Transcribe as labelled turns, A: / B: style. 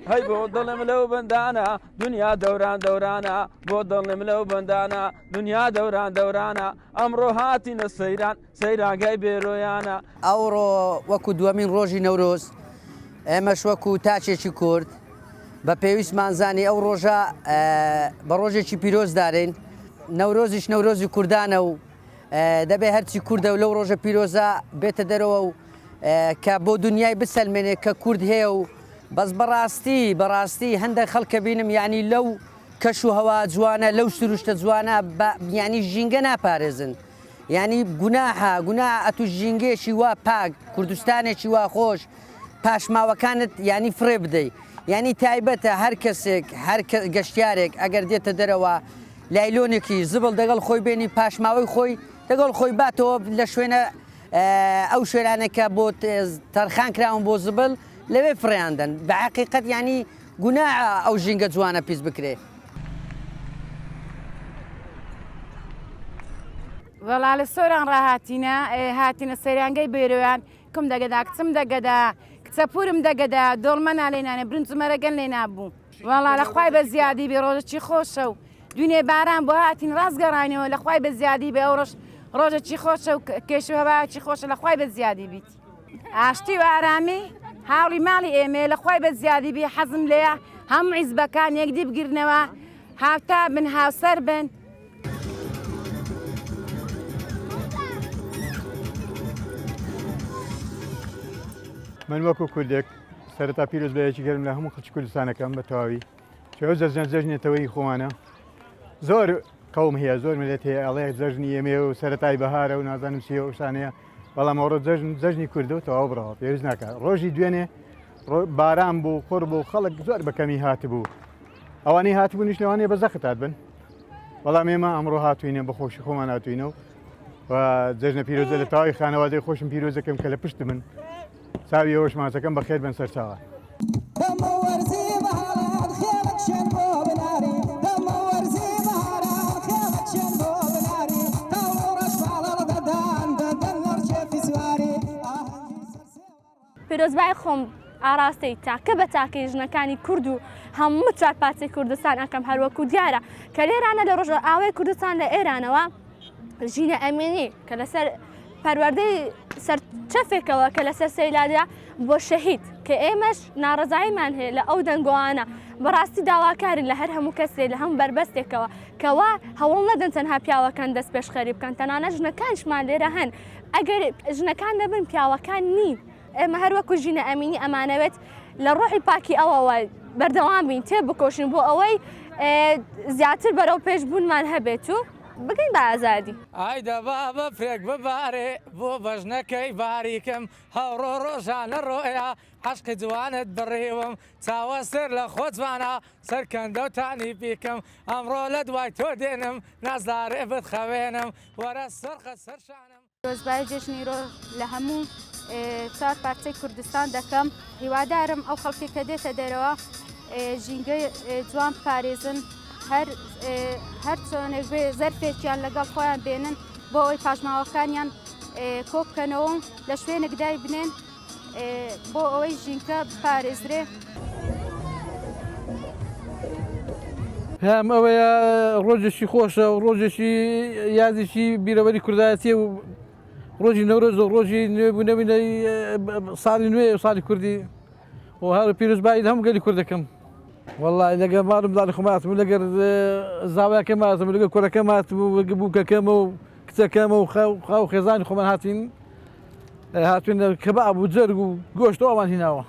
A: هاي بوضل ملو بندانا دنيا دوران دورانا بوضل ملو بندانا دنيا دوران دورانا امرو هاتين السيران سيران جاي بيرويانا
B: ئەوڕۆ وەکو دووەمین ڕۆژی نەورۆز ئێمەش وەکو تاچێکی کورد بە پێویستمانزانی ئەو ڕۆژە بە ڕۆژێکی پیرۆز دارین نەورۆزیش نەورۆزی کوردانە و دەبێ هەرچی کووردە و لەو ڕۆژە پیرۆزە بێتە دەرەوە و کە بۆ دنیای بسەلمێنێ کە کورد هەیە و بەس بەڕاستی هەندێک خەڵکە بینم یعنی لەو کەش و هەوا جوانە لەو سروشتە جوانە ینی ژینگە ناپارێزن یعنی گوناحە ئەتو ژینگێکی وا پاک کوردستانێکی وا خۆش پاشماوەکانت ینی فرێ بدەیت ینی تایبەتە هەر کەسێک هەر گەشتیارێک ئەگەر دێتە دەرەوە لایلۆنێکی زبڵ دەگەڵ خۆی بێنی پاشماوەی خۆی دەگەڵ خۆی باتەوە لە شوێنە ئەو شوێنانێکە بۆ تەرخان کراون بۆ زبڵ لەوێ فڕیاندن بە حقیقەت ینی گوناحە ئەو ژینگە جوانە پیس بکرێ.
C: وەڵا لە سۆران هاتینە سەیرانگەی بێرەوەیان کم دەگەدا کچم دەگەدا کچە پورم دەگەدا دۆڵمەنا لێنانێ برنجمەرەگەن لێ نابوو وەڵا لە خوای بە زیادی بێ ڕۆژەکی خۆشە و دوێنێ باران بۆ هاتین ڕاستگەڕانەوە لە خوای بە زیادی بێ ئەو ڕۆژەکی خۆشە و کێشە هەواکی خۆشە لە خوای بە زیادی بیت ئاشتی و ئارامی هاوڵی ماڵی ئێمێ لە خوای بە زیادی بێ حەزم لێە هەموو عیزبەکان یەکدی بگرنەوە هاوتا بن هاوسەر بن.
D: من وەکو کوردێک سەرەتا پیرۆز بەیەکی گەرم لە هەموو خەڵکی کوردستانەکەم بە تەواوی چۆ جەژنێتەوەی خۆمانە زۆر قەوم هەیە زۆر ملت هەیە ئەڵێ جەژنی ئێمێ و سەرەتای بەهارە و نازانم چیە و شانەیە بەڵام ئەوڕۆ جەژنی کوردە و تەواو بڕەوە پێویست ناکات ڕۆژی دوێنێ باران بوو قڕ بوو خەڵک زۆر بەکەمی هاتبوو ئەوانەی هاتبوونیش لەوانەیە بە زەختات بن بەڵام ئێمە ئەمڕۆ هاتوینە بە خۆشی خۆمان هاتوینەوە و جەژنە پیرۆزە لە تاوای خانەوادەی خۆشم پیرۆزەکەم کە لە پشت من ساوی ئەوەش ماسەکەم بەخێر بن سەرچاوە.
E: پیرۆزبای خۆم ئاراستەی تاکە بە تاکەی ژنەکانی کورد و هەموو چارپاچەی کوردستان ئەەکەم هەروەکو دیارە کە لێرانە لە ڕۆژە ئاوای کوردستان لە ئێرانەوە ژینە ئەمێنی کە لەسەر پەروەردەی سەرچەفێکەوە کە لەسەر سەیلادە بۆ شەهید کە ئێمەش ناڕزاییمان هەیە لە ئەو دەنگۆوانە بەڕاستی داواکارین لە هەر هەموو کەسێ لە هەموو بربەستێکەوە کەوا هەوڵ نەدەن تەنها پیاوەکان دەست پێشخەری بکەن تەنانە ژنەکانشمان لێرە هەن ئەگەر ژنەکان دەبن پیاوەکان نین ئێمە هەروەکو ژینە ئەمینی ئەمانەوێت لە ڕۆحی پاکی ئەوەوە بەردەوام بین تێ بکۆشین بۆ ئەوەی زیاتر بەرەو پێشبوونمان هەبێت و بگەین بە ئازادی
F: ئایدە با بە فرێک ببارێ بۆ بەژنەکەی باریکەم هەوڕۆ ڕۆژانە ڕۆیە عەشقی جوانت بڕێوم چاوە سەر لە خۆجوانە سەرکەندەوتانی بیکەم ئەمڕۆ لە دوای تۆ دێنم نازدارێ بتخەوێنم وەرە سەرخە سەرشانم.
C: ڕۆژبای جێژنی ڕۆژ لە هەموو چوار پارچەی کوردستان دەکەم هیوادارم ئەو خەڵکی کە دێتە دەرەوە ژینگەی جوان پارێزن هەر چۆنێک بێ زەرفێکیان لەگەڵ خۆیان بێنن بۆ ئەوی پاژماوەکانیان کۆ بکەنەوە لە شوێنێک دای بنێن بۆ ئەوەی ژینکە پارێزرێ.
G: هەم ئەوەیە ڕۆژێکی خۆشە و ڕۆژێکی یادێکی بیرەوەری کوردایەتیە و ڕۆژی نەورۆز و ڕۆژی نوێبوونەوەی ساڵی نوێ و ساڵی کوردی و هەر پیرۆزبایی هەموو گەلی کوردەکەم والله لەگەر ماڵم داڵی خۆماتم لەگەر زاوایەکە ماتم لەگەر کوڕەکە ماتم و بووکەکەمە و کچەکەمە و خاو خێزانی خۆمان هاتوین کەباب و جەرگ و گۆشت ئەومان هیناوە.